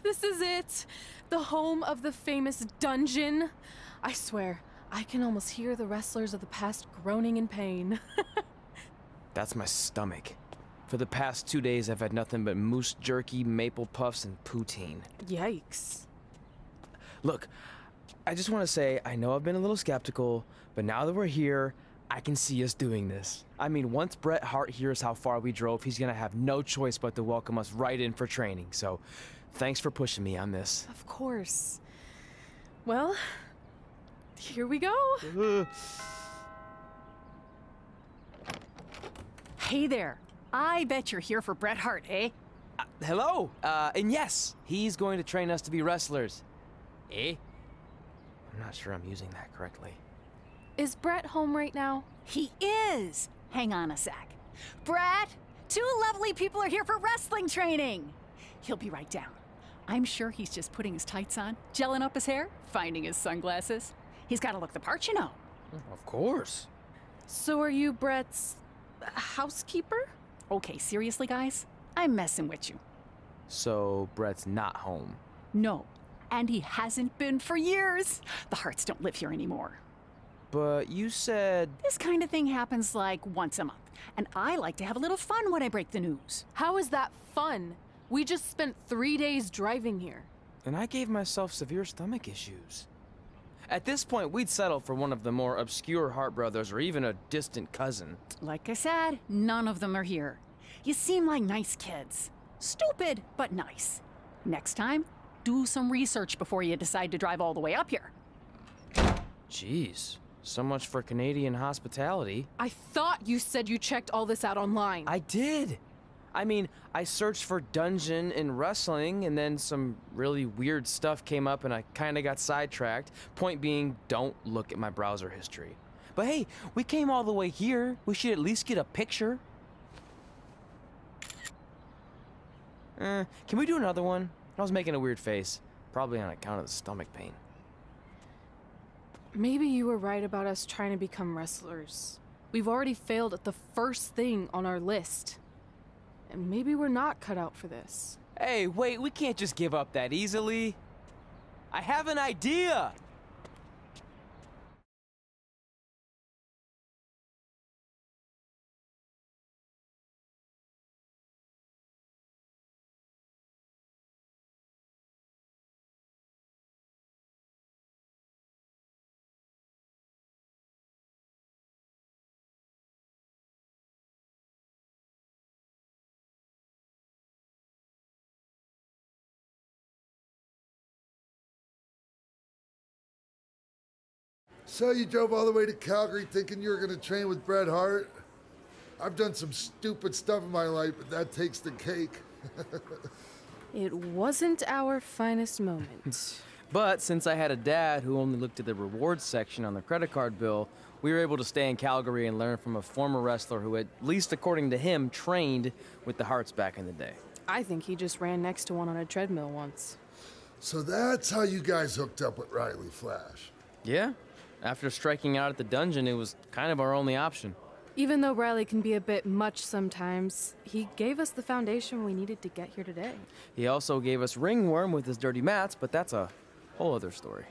This is it. The home of the famous dungeon. I swear, I can almost hear the wrestlers of the past groaning in pain. That's my stomach. For the past 2 days, I've had nothing but moose jerky, maple puffs, and poutine. Yikes. Look, I just want to say, I know I've been a little skeptical, but now that we're here, I can see us doing this. I mean, once Bret Hart hears how far we drove, he's gonna have no choice but to welcome us right in for training. So, thanks for pushing me on this. Of course. Well, here we go. Hey there. I bet you're here for Bret Hart, eh? Hello, and yes, he's going to train us to be wrestlers. Eh? I'm not sure I'm using that correctly. Is Bret home right now? He is. Hang on a sec. Bret, two lovely people are here for wrestling training. He'll be right down. I'm sure he's just putting his tights on, gelling up his hair, finding his sunglasses. He's got to look the part, you know. Of course. So are you Bret's housekeeper? Okay, seriously, guys? I'm messing with you. So, Bret's not home. No, and he hasn't been for years. The Harts don't live here anymore. But you said... This kind of thing happens like once a month, and I like to have a little fun when I break the news. How is that fun? We just spent 3 days driving here. And I gave myself severe stomach issues. At this point, we'd settle for one of the more obscure Hart brothers or even a distant cousin. Like I said, none of them are here. You seem like nice kids. Stupid, but nice. Next time, do some research before you decide to drive all the way up here. Jeez, so much for Canadian hospitality. I thought you said you checked all this out online. I did. I mean, I searched for dungeon in wrestling, and then some really weird stuff came up, and I kind of got sidetracked. Point being, don't look at my browser history. But hey, we came all the way here. We should at least get a picture. Can we do another one? I was making a weird face, probably on account of the stomach pain. Maybe you were right about us trying to become wrestlers. We've already failed at the first thing on our list. And maybe we're not cut out for this. Hey, wait, we can't just give up that easily. I have an idea! So you drove all the way to Calgary thinking you were going to train with Bret Hart? I've done some stupid stuff in my life, but that takes the cake. It wasn't our finest moment. But since I had a dad who only looked at the rewards section on the credit card bill, we were able to stay in Calgary and learn from a former wrestler who, at least according to him, trained with the Harts back in the day. I think he just ran next to one on a treadmill once. So that's how you guys hooked up with Riley Flash. Yeah. After striking out at the dungeon, it was kind of our only option. Even though Riley can be a bit much sometimes, he gave us the foundation we needed to get here today. He also gave us ringworm with his dirty mats, but that's a whole other story.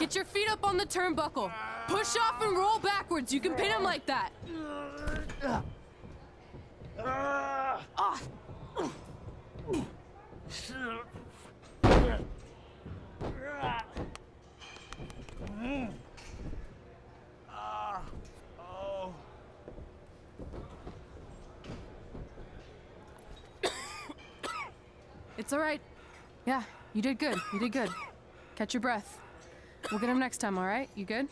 Get your feet up on the turnbuckle. Push off and roll backwards. You can pin him like that. Ah. It's all right. Yeah, you did good. You did good. Catch your breath. We'll get him next time, all right? You good?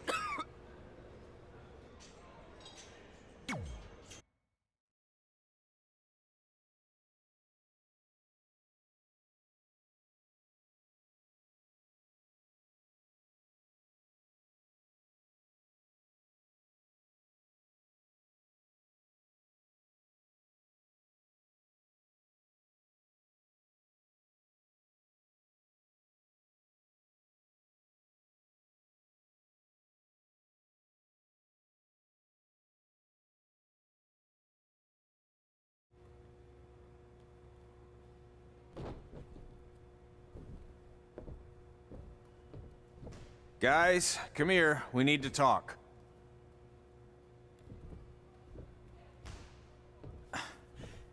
Guys, come here. We need to talk.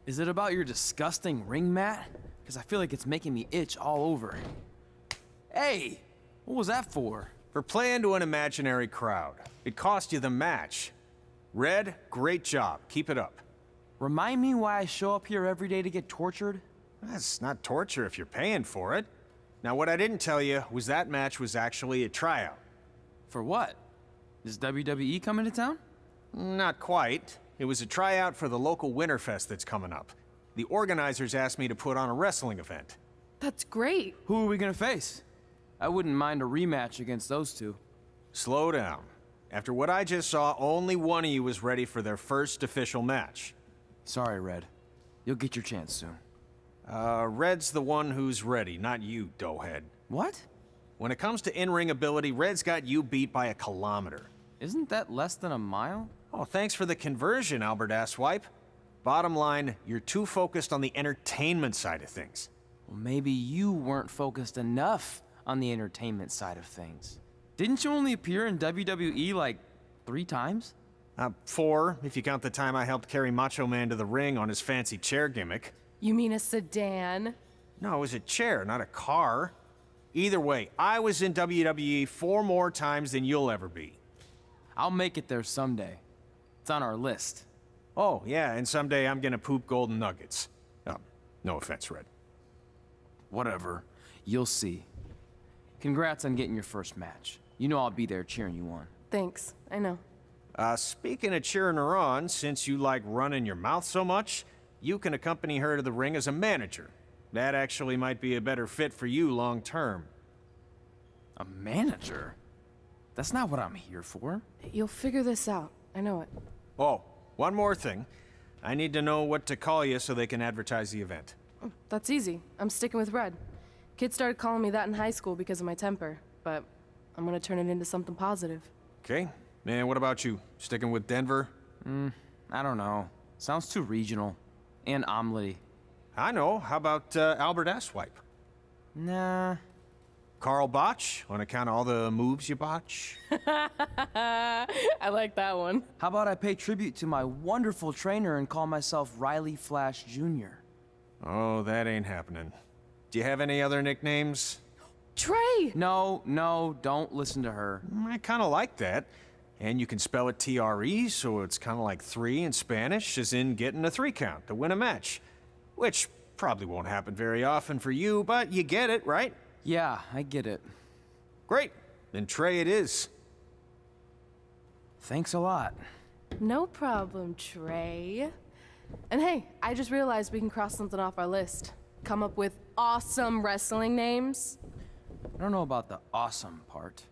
Is it about your disgusting ring mat? Because I feel like it's making me itch all over. Hey! What was that for? For playing to an imaginary crowd. It cost you the match. Red, great job. Keep it up. Remind me why I show up here every day to get tortured? That's not torture if you're paying for it. Now, what I didn't tell you was that match was actually a tryout. For what? Is WWE coming to town? Not quite. It was a tryout for the local Winterfest that's coming up. The organizers asked me to put on a wrestling event. That's great. Who are we gonna face? I wouldn't mind a rematch against those two. Slow down. After what I just saw, only one of you was ready for their first official match. Sorry, Red. You'll get your chance soon. Red's the one who's ready, not you, doughhead. What? When it comes to in-ring ability, Red's got you beat by a kilometer. Isn't that less than a mile? Oh, thanks for the conversion, Albert Asswipe. Bottom line, you're too focused on the entertainment side of things. Well, maybe you weren't focused enough on the entertainment side of things. Didn't you only appear in WWE like 3 times? 4, if you count the time I helped carry Macho Man to the ring on his fancy chair gimmick. You mean a sedan? No, it was a chair, not a car. Either way, I was in WWE 4 more times than you'll ever be. I'll make it there someday. It's on our list. Oh, yeah, and someday I'm gonna poop golden nuggets. No offense, Red. Whatever. You'll see. Congrats on getting your first match. You know I'll be there cheering you on. Thanks. I know. Speaking of cheering her on, since you like running your mouth so much, you can accompany her to the ring as a manager. That actually might be a better fit for you long term. A manager? That's not what I'm here for. You'll figure this out. I know it. Oh, one more thing. I need to know what to call you so they can advertise the event. That's easy. I'm sticking with Red. Kids started calling me that in high school because of my temper, but I'm gonna turn it into something positive. Okay. And what about you? Sticking with Denver? I don't know. Sounds too regional. And omelette-y. I know. How about Albert Asswipe? Nah. Carl Botch, on account of all the moves you botch? I like that one. How about I pay tribute to my wonderful trainer and call myself Riley Flash Jr.? Oh, that ain't happening. Do you have any other nicknames? Trey! No, don't listen to her. I kind of like that. And you can spell it T-R-E, so it's kind of like 3 in Spanish, as in getting a 3 count to win a match. Which probably won't happen very often for you, but you get it, right? Yeah, I get it. Great. Then Trey it is. Thanks a lot. No problem, Trey. And hey, I just realized we can cross something off our list. Come up with awesome wrestling names. I don't know about the awesome part.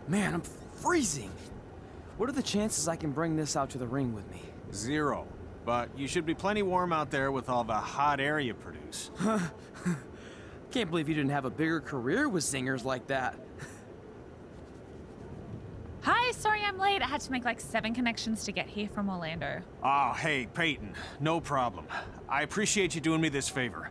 Man, I'm freezing. What are the chances I can bring this out to the ring with me? 0. But you should be plenty warm out there with all the hot air you produce. Can't believe you didn't have a bigger career with singers like that. Hi, sorry I'm late. I had to make like 7 connections to get here from Orlando. Oh, hey, Peyton. No problem. I appreciate you doing me this favor.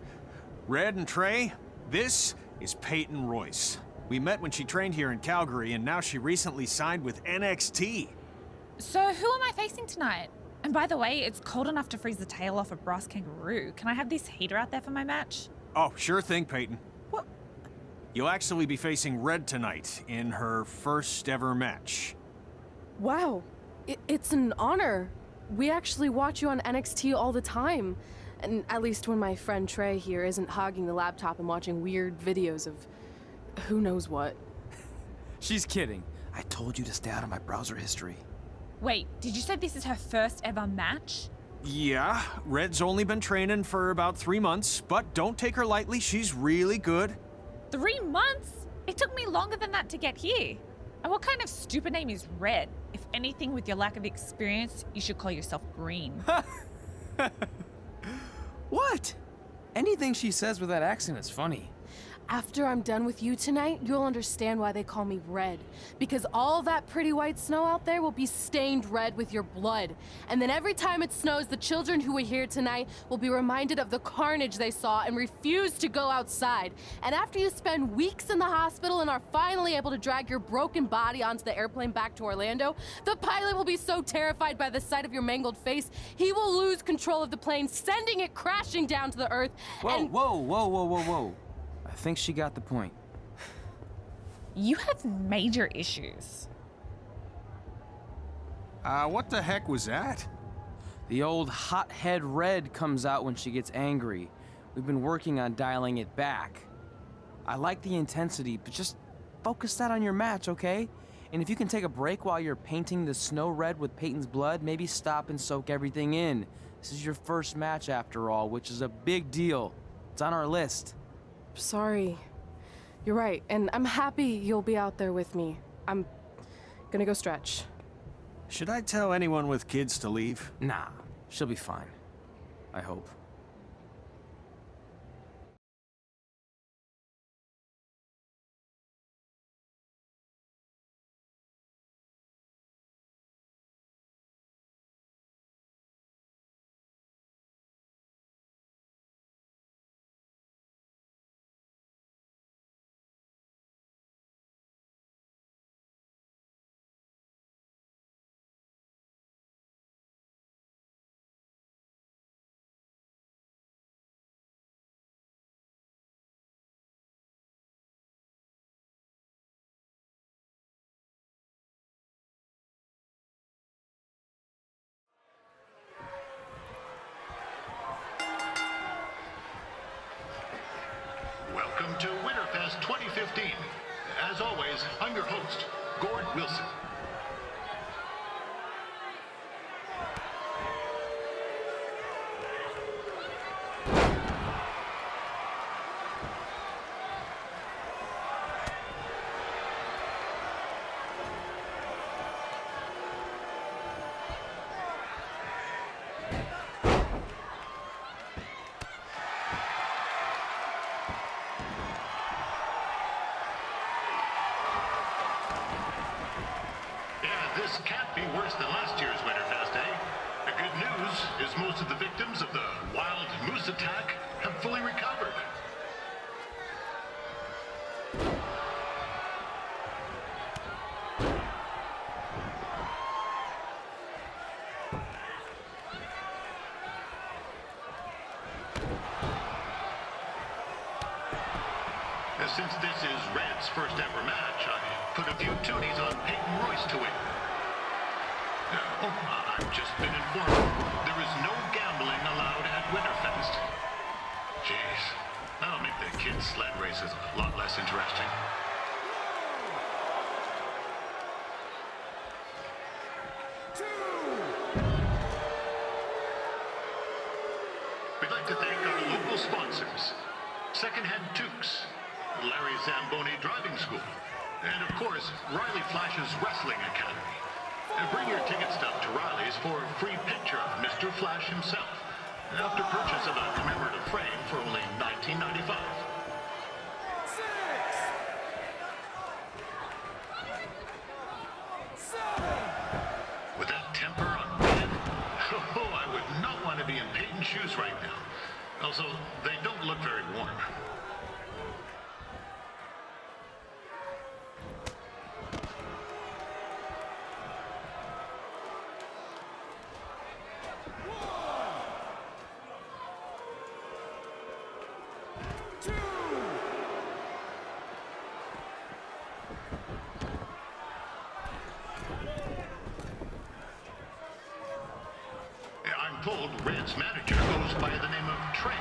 Red and Trey, this is Peyton Royce. We met when she trained here in Calgary, and now she recently signed with NXT. So who am I facing tonight? And by the way, it's cold enough to freeze the tail off a brass kangaroo. Can I have this heater out there for my match? Oh, sure thing, Peyton. What? You'll actually be facing Red tonight in her first ever match. Wow, it's an honor. We actually watch you on NXT all the time. And at least when my friend Trey here isn't hogging the laptop and watching weird videos of who knows what. She's kidding. I told you to stay out of my browser history. Wait, did you say this is her first ever match? Yeah, Red's only been training for about 3 months, but don't take her lightly, she's really good. 3 months? It took me longer than that to get here. And what kind of stupid name is Red? If anything, with your lack of experience, you should call yourself Green. What? Anything she says with that accent is funny. After I'm done with you tonight, you'll understand why they call me Red. Because all that pretty white snow out there will be stained red with your blood. And then every time it snows, the children who were here tonight will be reminded of the carnage they saw and refuse to go outside. And after you spend weeks in the hospital and are finally able to drag your broken body onto the airplane back to Orlando, the pilot will be so terrified by the sight of your mangled face, he will lose control of the plane, sending it crashing down to the earth. Whoa. I think she got the point. You have major issues. What the heck was that? The old hothead Red comes out when she gets angry. We've been working on dialing it back. I like the intensity, but just focus that on your match, okay? And if you can take a break while you're painting the snow red with Peyton's blood, maybe stop and soak everything in. This is your first match after all, which is a big deal. It's on our list. Sorry. You're right, and I'm happy you'll be out there with me. I'm gonna go stretch. Should I tell anyone with kids to leave? Nah, she'll be fine. I hope. Welcome to Winterfest 2015. As always, I'm your host, Gord Wilson. This can't be worse than last year's Winterfest, eh? The good news is most of the victims of the wild moose attack have fully recovered. Since this is Red's first ever match, I put a few toonies on Peyton Royce to win. Now, I've just been informed there is no gambling allowed at Winterfest. Jeez, that'll make the kids' sled races a lot less interesting. We'd like to thank our local sponsors, Secondhand Tukes, Larry Zamboni Driving School, And of course, Riley Flash's Wrestling Academy. Bring your ticket stub to Riley's for a free picture of Mr. Flash himself, after purchase of a commemorative frame for only $19.95. With that temper on Red, oh, I would not want to be in Peyton's shoes right now. Also, they don't look very warm. I'm told Red's manager goes by the name of Trey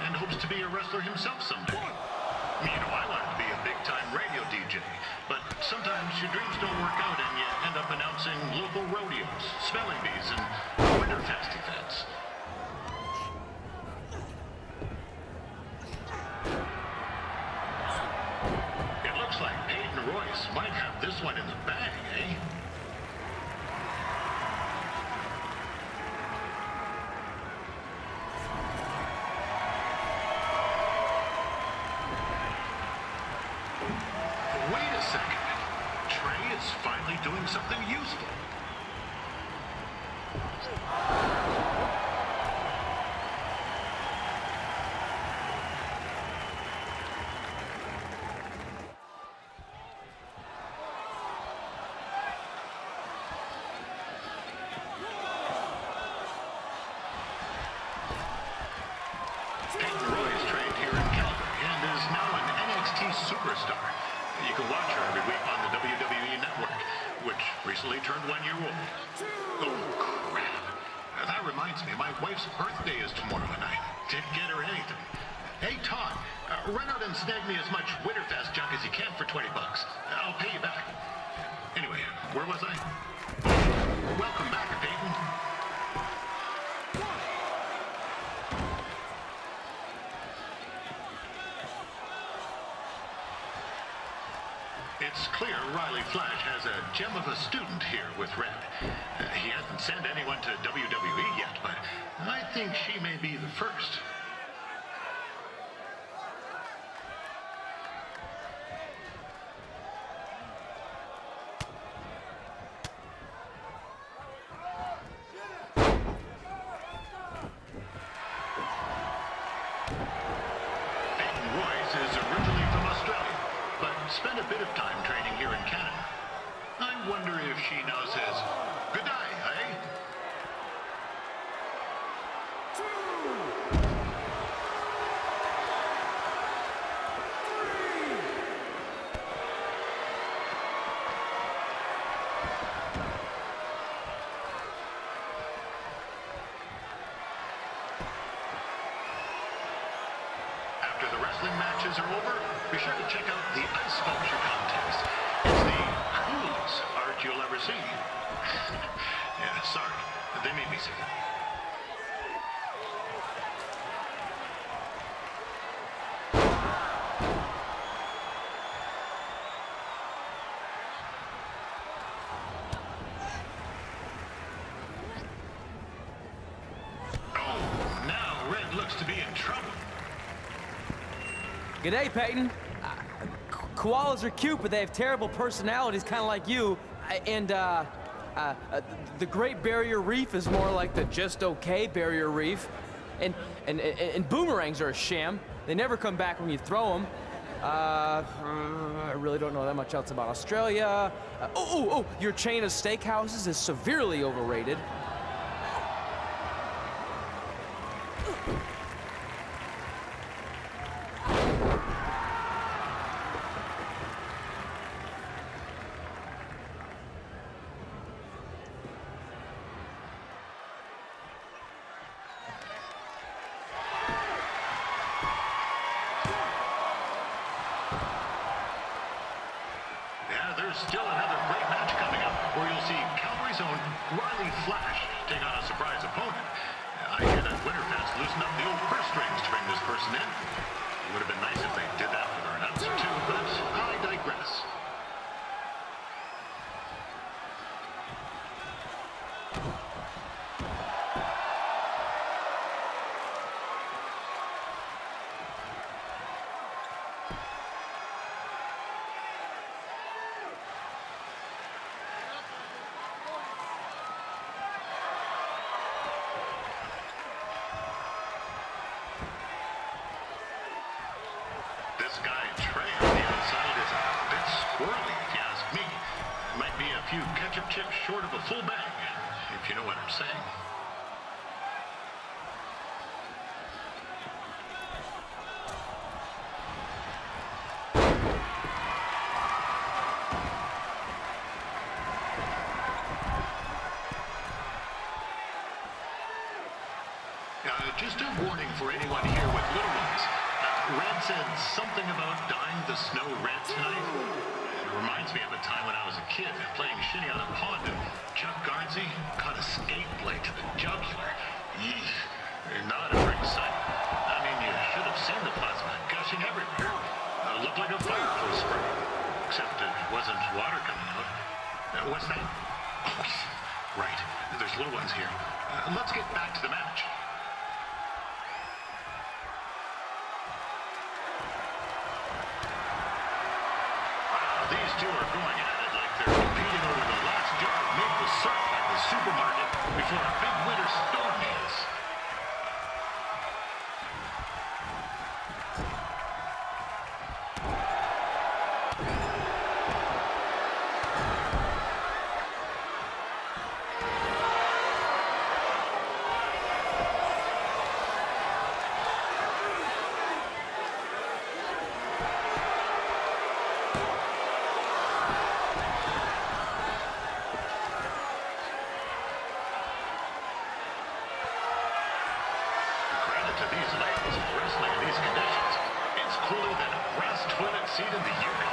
and hopes to be a wrestler himself someday. You know, I wanted to be a big-time radio DJ, but sometimes your dreams don't work out and you end up announcing local rodeos, spelling bees, and Winterfest events. It looks like Peyton Royce might have this one in the bag, eh? Wait a second. Trey is finally doing something useful. Peyton Royce trained here in Calgary and is now an NXT superstar. You can watch her every week on the WWE Network, which recently turned 1 year old. Oh, crap. That reminds me, my wife's birthday is tomorrow and I didn't get her anything. Hey, Todd, run out and snag me as much Winterfest junk as you can for $20. I'll pay you back. Anyway, where was I? Welcome back, Peyton. It's clear Riley Flash has a gem of a student here with Red. He hasn't sent anyone to WWE yet, but I think she may be the first. Peyton Royce is originally from Australia, but spent a bit of time training here in Canada. I wonder if she now says, good day, eh? After the wrestling matches are over, be sure to check out the ice sculpture contest. It's the coolest art you'll ever see. Yeah, sorry. They made me say that. Oh, now Red looks to be in trouble. G'day, Peyton. Koalas are cute, but they have terrible personalities, kind of like you. The Great Barrier Reef is more like the just okay Barrier Reef. And boomerangs are a sham. They never come back when you throw them. I really don't know that much else about Australia. Your chain of steakhouses is severely overrated. There's still another great match coming up where you'll see Calgary's own Riley Flash take on a surprise opponent. I hear that Winterfest loosened up the old purse strings to bring this person in. It would have been nice if they did that with our announcer too, but I digress. This guy, Trey, on the outside is a bit squirrely, if you ask me. Might be a few ketchup chips short of a full bag, if you know what I'm saying. Just a warning for anyone here with little ones. Red said something about dyeing the snow red tonight. It reminds me of a time when I was a kid playing shinny on a pond and Chuck Garnsey caught a skate blade to the jugular. Yeesh. Not a pretty sight. I mean, you should have seen the plasma gushing everywhere. Looked like a fire hose spray. Except it wasn't water coming out. What's that? Oh, right. There's little ones here. Let's get back to the match. These two are going at it like they're competing over the last jar of maple syrup at the supermarket before a big winter storm hits. To these ladies wrestling in these conditions, it's cooler than a grass toilet seat in the Yukon.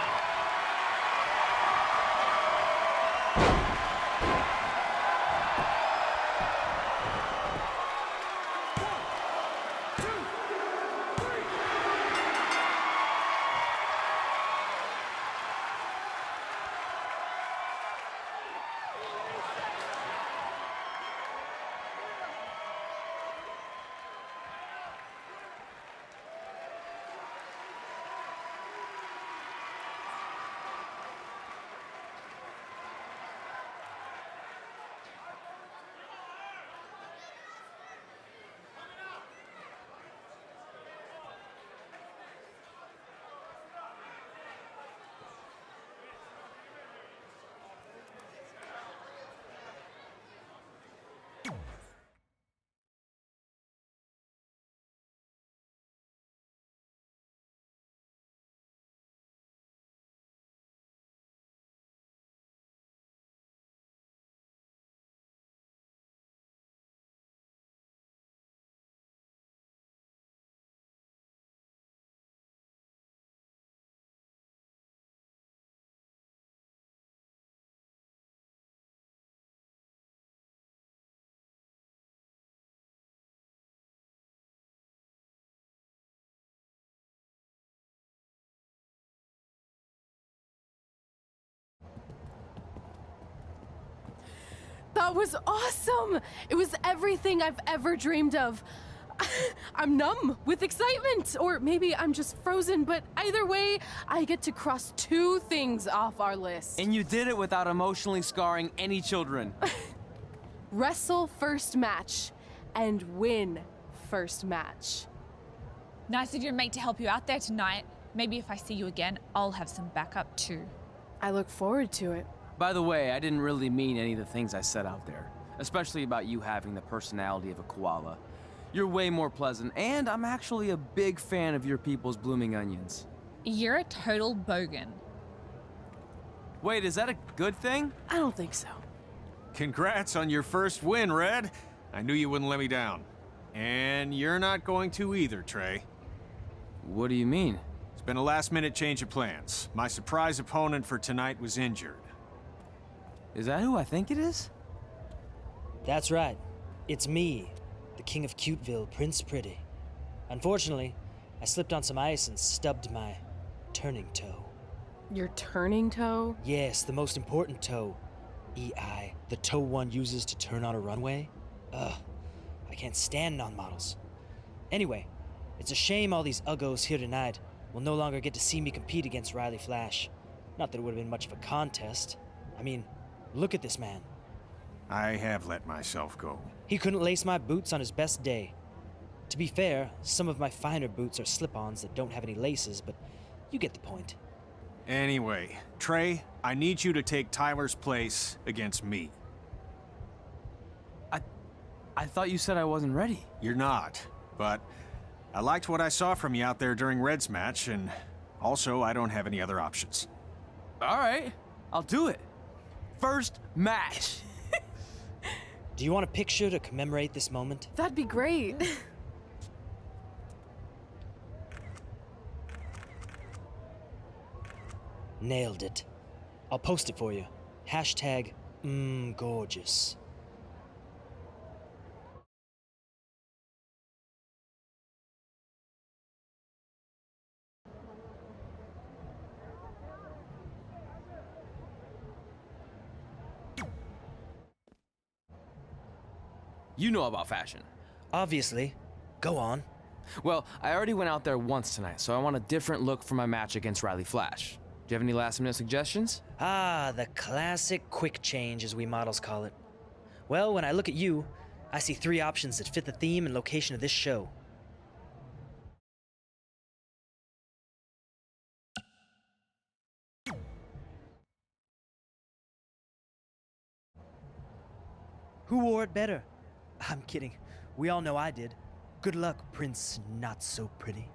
That was awesome! It was everything I've ever dreamed of. I'm numb with excitement, or maybe I'm just frozen, but either way, I get to cross 2 things off our list. And you did it without emotionally scarring any children. Wrestle first match and win first match. Nice of your mate to help you out there tonight. Maybe if I see you again, I'll have some backup too. I look forward to it. By the way, I didn't really mean any of the things I said out there, especially about you having the personality of a koala. You're way more pleasant, and I'm actually a big fan of your people's blooming onions. You're a total bogan. Wait, is that a good thing? I don't think so. Congrats on your first win, Red. I knew you wouldn't let me down. And you're not going to either, Trey. What do you mean? It's been a last-minute change of plans. My surprise opponent for tonight was injured. Is that who I think it is? That's right. It's me, the King of Cuteville, Prince Pretty. Unfortunately, I slipped on some ice and stubbed my turning toe. Your turning toe? Yes, the most important toe. EI, the toe one uses to turn on a runway. Ugh, I can't stand non-models. Anyway, it's a shame all these uggos here tonight will no longer get to see me compete against Riley Flash. Not that it would have been much of a contest. I mean, look at this man. I have let myself go. He couldn't lace my boots on his best day. To be fair, some of my finer boots are slip-ons that don't have any laces, but You get the point. Anyway, Trey, I need you to take Tyler's place against me. I thought you said I wasn't ready. You're not, but I liked what I saw from you out there during Red's match, and also I don't have any other options. All right, I'll do it. First match. Do you want a picture to commemorate this moment? That'd be great. Nailed it. I'll post it for you. Hashtag gorgeous. You know about fashion. Obviously. Go on. Well, I already went out there once tonight, so I want a different look for my match against Riley Flash. Do you have any last-minute suggestions? Ah, the classic quick change, as we models call it. Well, when I look at you, I see 3 options that fit the theme and location of this show. Who wore it better? I'm kidding. We all know I did. Good luck, Prince Not So Pretty.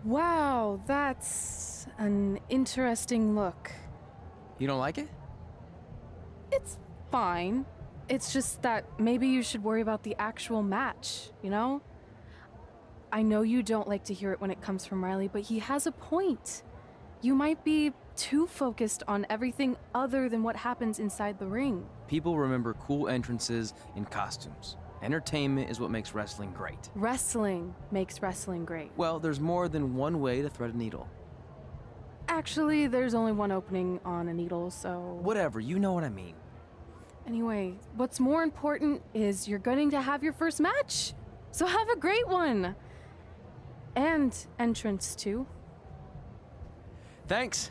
Wow, that's an interesting look. You don't like it? It's fine. It's just that maybe you should worry about the actual match, you know? I know you don't like to hear it when it comes from Riley, but he has a point. You might be too focused on everything other than what happens inside the ring. People remember cool entrances and costumes. Entertainment is what makes wrestling great. Wrestling makes wrestling great. Well, there's more than one way to thread a needle. Actually, there's only one opening on a needle, so... Whatever, you know what I mean. Anyway, what's more important is you're going to have your first match. So have a great one. And entrance, too. Thanks.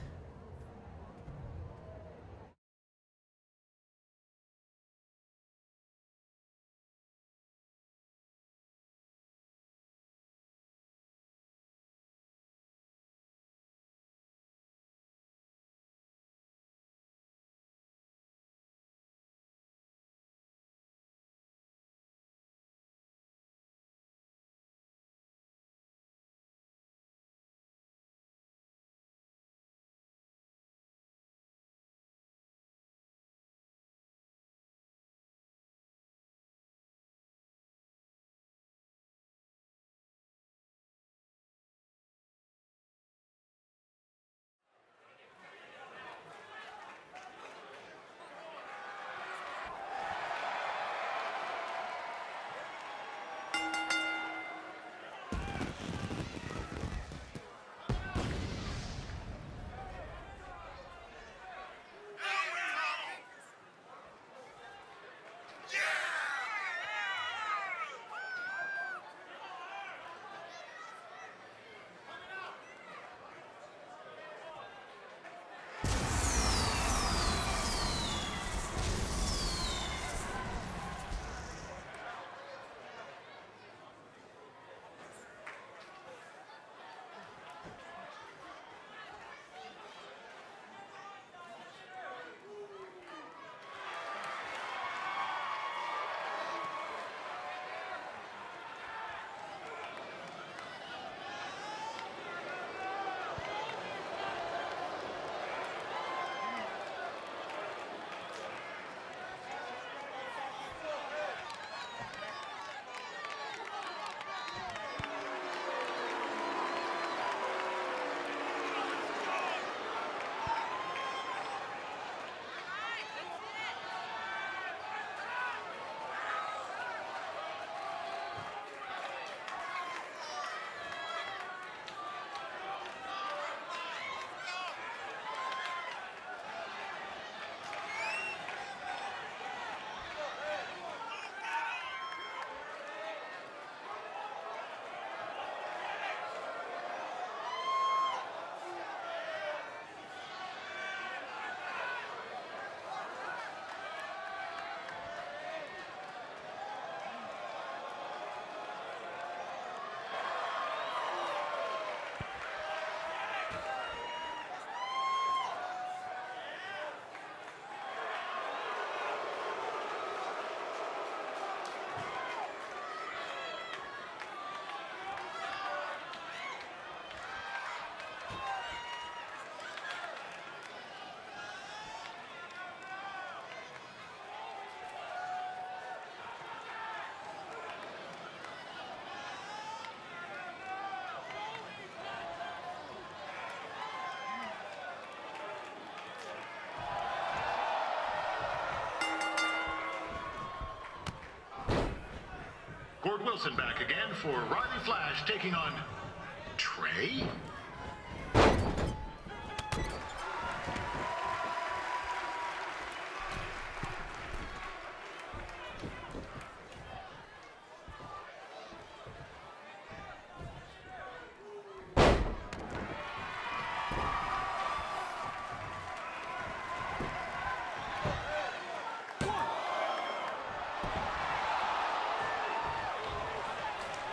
Wilson back again for Riley Flash taking on Trey?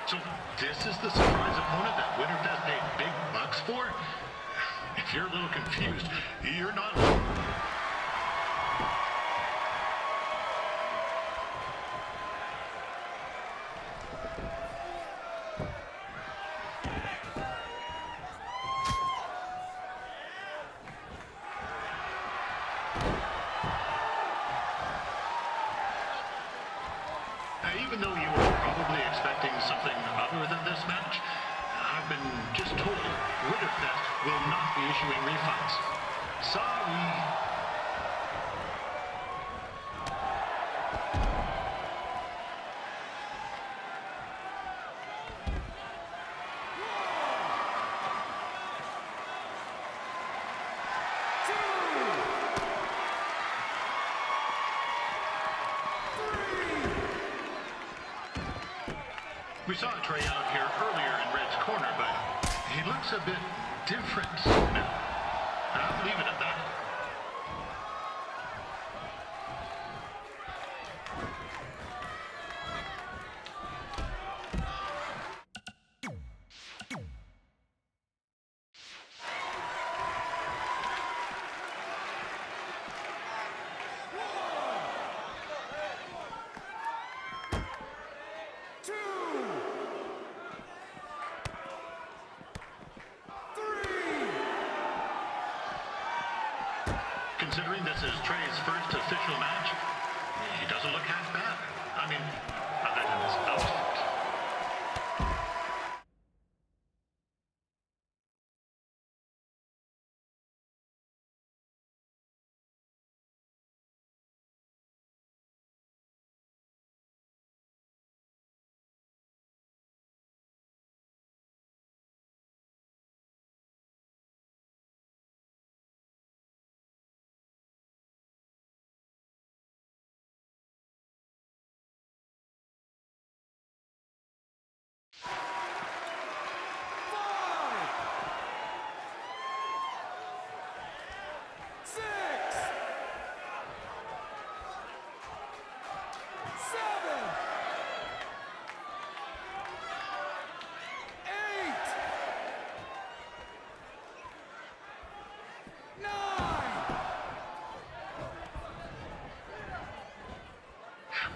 So this is the surprise opponent that Winterfest paid big bucks for? If you're a little confused, you're not alone. Even though you were probably expecting something other than this match, I've been just told Winterfest will not be issuing refunds. Sorry. We saw Trey out here earlier in Red's corner, but he looks a bit different now. I'll leave it at that. Considering this is Trey's first official match, he doesn't look half bad. I mean, other than his outfit.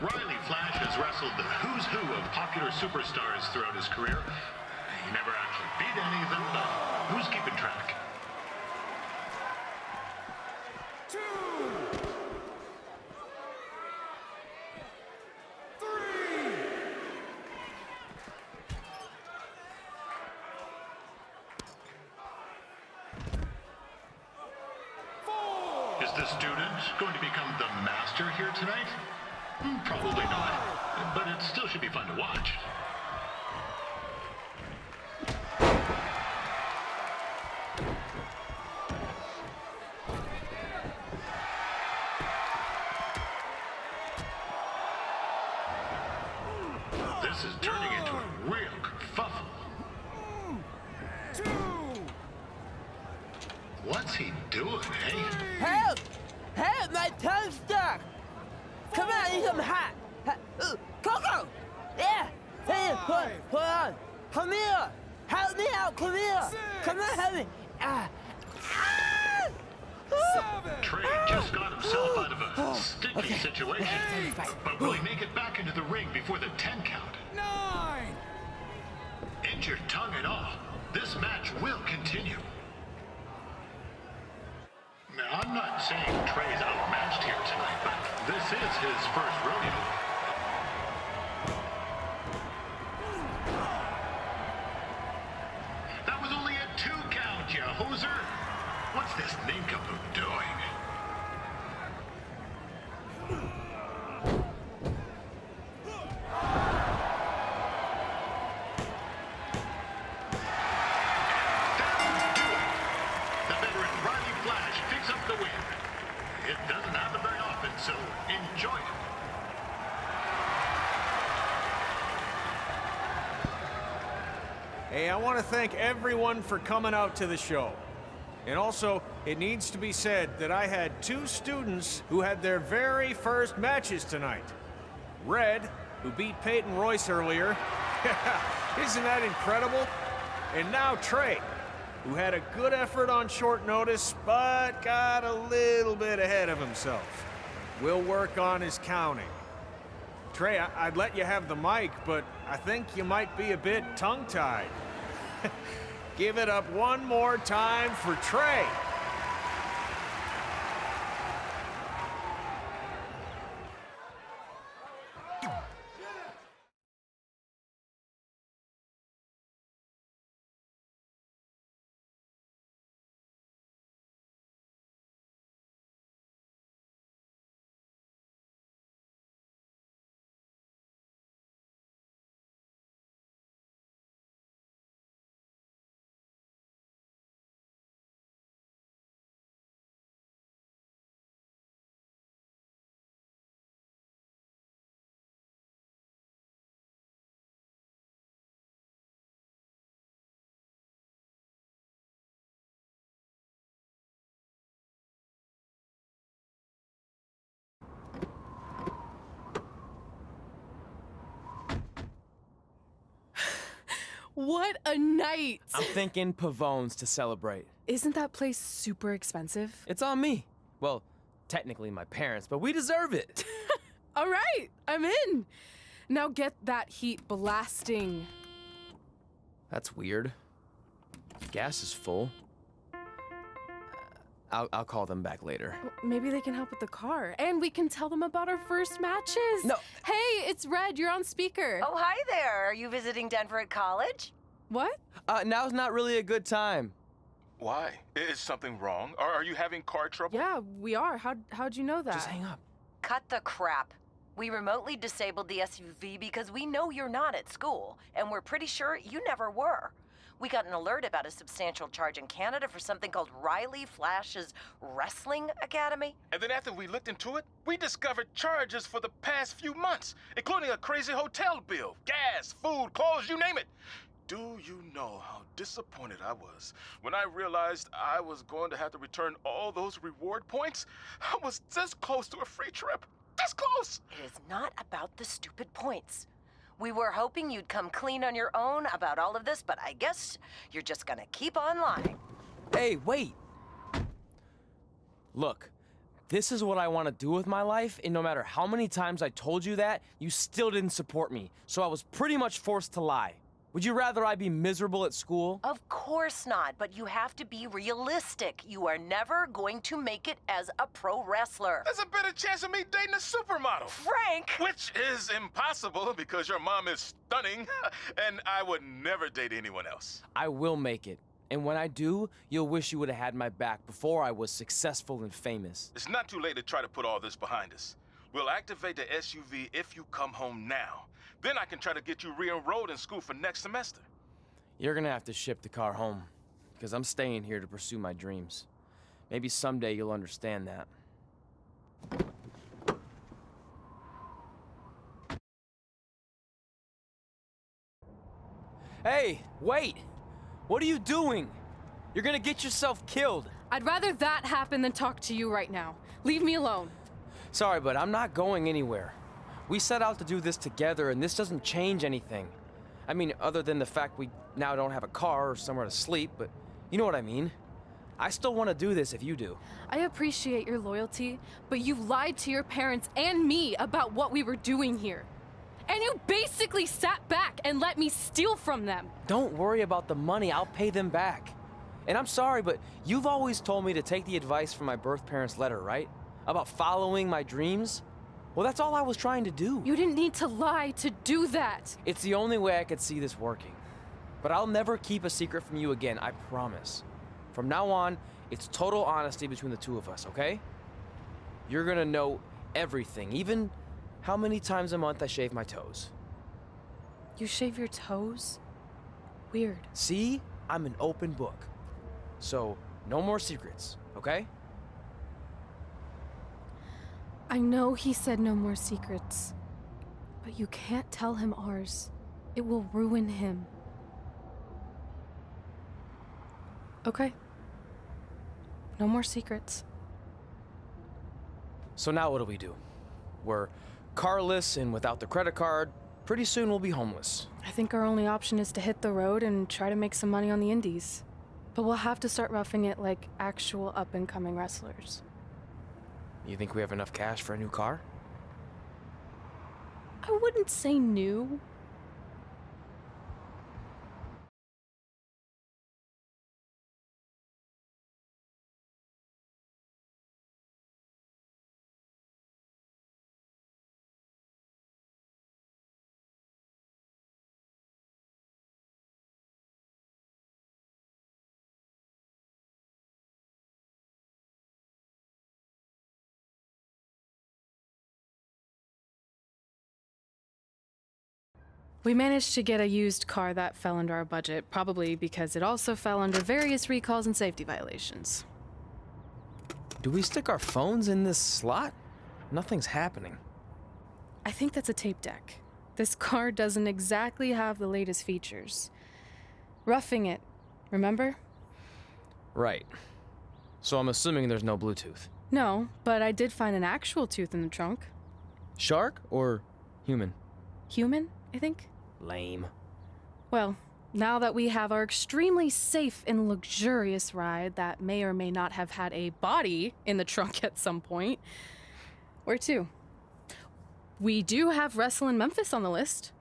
Riley Flash has wrestled the who's who of popular superstars throughout his career. He never actually beat any of them, but who's keeping track? Is the student going to become the master here tonight? Probably not, but it still should be fun to watch. This is turning into a real kerfuffle. What's he doing, eh? Help! Help! My tongue's stuck! Come on, I need some hot! Coco! Yeah! Hey, hold on! Come here! Help me out! Come here! Come on, help me! Trey just got himself out of a sticky situation, but will he make it back into the ring before the 10 count? 9! Injured tongue and all, this match will continue. Now, I'm not saying Trey's outmatched here tonight, but this is his first rodeo. That was only a 2 count, you hoser. What's this nincompoop doing? Riley Flash picks up the win. It doesn't happen very often, so enjoy it. Hey, I want to thank everyone for coming out to the show. And also, it needs to be said that I had 2 students who had their very first matches tonight. Red, who beat Peyton Royce earlier. Isn't that incredible? And now Trey, who had a good effort on short notice, but got a little bit ahead of himself. We'll work on his counting. Trey, I'd let you have the mic, but I think you might be a bit tongue-tied. Give it up one more time for Trey. What a night! I'm thinking Pavone's to celebrate. Isn't that place super expensive? It's on me. Well, technically my parents, but we deserve it. All right, I'm in. Now get that heat blasting. That's weird. Gas is full. I'll call them back later. Maybe they can help with the car. And we can tell them about our first matches. No. Hey, it's Red. You're on speaker. Oh, hi there. Are you visiting Denver at college? What? Now's not really a good time. Why? Is something wrong? Are you having car trouble? Yeah, we are. How'd you know that? Just hang up. Cut the crap. We remotely disabled the SUV because we know you're not at school, and we're pretty sure you never were. We got an alert about a substantial charge in Canada for something called Riley Flash's Wrestling Academy. And then after we looked into it, we discovered charges for the past few months, including a crazy hotel bill, gas, food, clothes, you name it. Do you know how disappointed I was when I realized I was going to have to return all those reward points? I was this close to a free trip. This close! It is not about the stupid points. We were hoping you'd come clean on your own about all of this, but I guess you're just gonna keep on lying. Hey, wait. Look, this is what I want to do with my life, and no matter how many times I told you that, you still didn't support me, so I was pretty much forced to lie. Would you rather I be miserable at school? Of course not, but you have to be realistic. You are never going to make it as a pro wrestler. There's a better chance of me dating a supermodel. Frank! Which is impossible because your mom is stunning, and I would never date anyone else. I will make it. And when I do, you'll wish you would have had my back before I was successful and famous. It's not too late to try to put all this behind us. We'll activate the SUV if you come home now. Then I can try to get you re-enrolled in school for next semester. You're gonna have to ship the car home, because I'm staying here to pursue my dreams. Maybe someday you'll understand that. Hey, wait! What are you doing? You're gonna get yourself killed. I'd rather that happen than talk to you right now. Leave me alone. Sorry, but I'm not going anywhere. We set out to do this together, and this doesn't change anything. I mean, other than the fact we now don't have a car or somewhere to sleep, but you know what I mean. I still want to do this if you do. I appreciate your loyalty, but you lied to your parents and me about what we were doing here. And you basically sat back and let me steal from them. Don't worry about the money, I'll pay them back. And I'm sorry, but you've always told me to take the advice from my birth parents' letter, right? About following my dreams? Well, that's all I was trying to do. You didn't need to lie to do that. It's the only way I could see this working. But I'll never keep a secret from you again, I promise. From now on, it's total honesty between the two of us, okay? You're gonna know everything, even how many times a month I shave my toes. You shave your toes? Weird. See? I'm an open book. So, no more secrets. okay? I know he said no more secrets, but you can't tell him ours. It will ruin him. Okay. No more secrets. So now what do? We're carless and without the credit card. Pretty soon we'll be homeless. I think our only option is to hit the road and try to make some money on the indies. But we'll have to start roughing it like actual up-and-coming wrestlers. You think we have enough cash for a new car? I wouldn't say new. We managed to get a used car that fell under our budget, probably because it also fell under various recalls and safety violations. Do we stick our phones in this slot? Nothing's happening. I think that's a tape deck. This car doesn't exactly have the latest features. Roughing it, remember? Right. So I'm assuming there's no Bluetooth. No, but I did find an actual tooth in the trunk. Shark or human? Human, I think? Lame. Well, now that we have our extremely safe and luxurious ride that may or may not have had a body in the trunk at some point, where to? We do have Wrestle in Memphis on the list.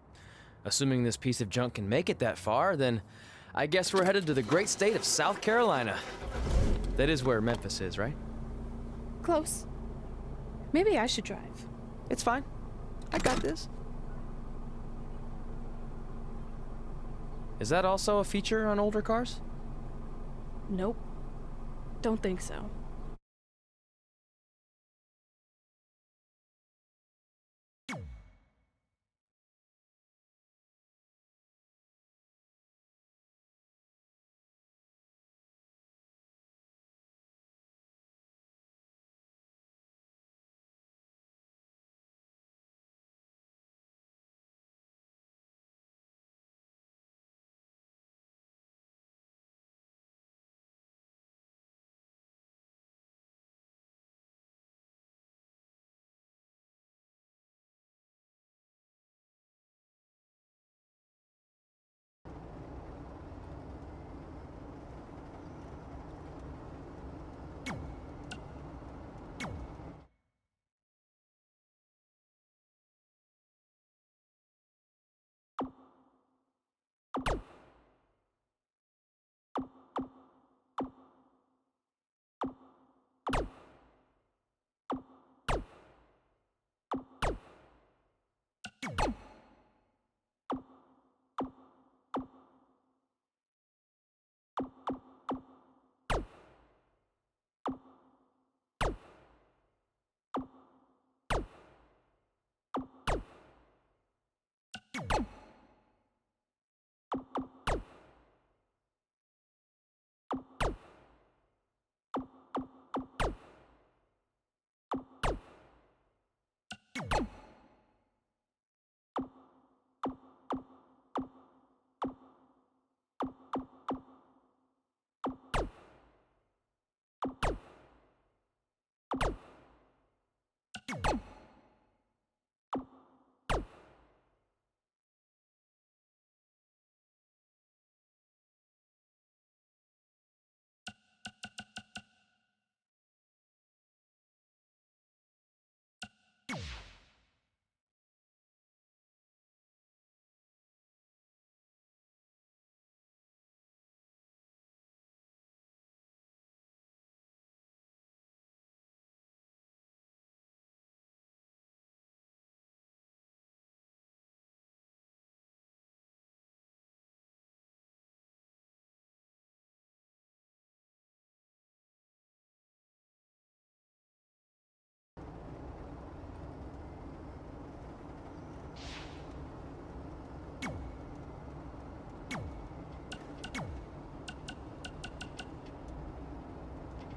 Assuming this piece of junk can make it that far, then I guess we're headed to the great state of South Carolina. That is where Memphis is, right? Close. Maybe I should drive. It's fine. I got this. Is that also a feature on older cars? Nope. Don't think so.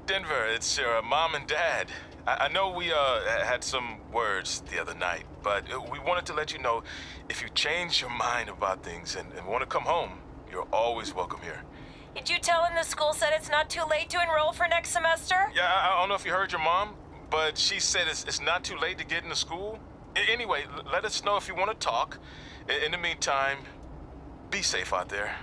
Denver, it's your mom and dad. I know we had some words the other night, but we wanted to let you know if you change your mind about things and want to come home, you're always welcome here. Did you tell him the school said it's not too late to enroll for next semester? Yeah, I don't know if you heard your mom, but she said it's not too late to get into school. Anyway, let us know if you want to talk. In the meantime, be safe out there.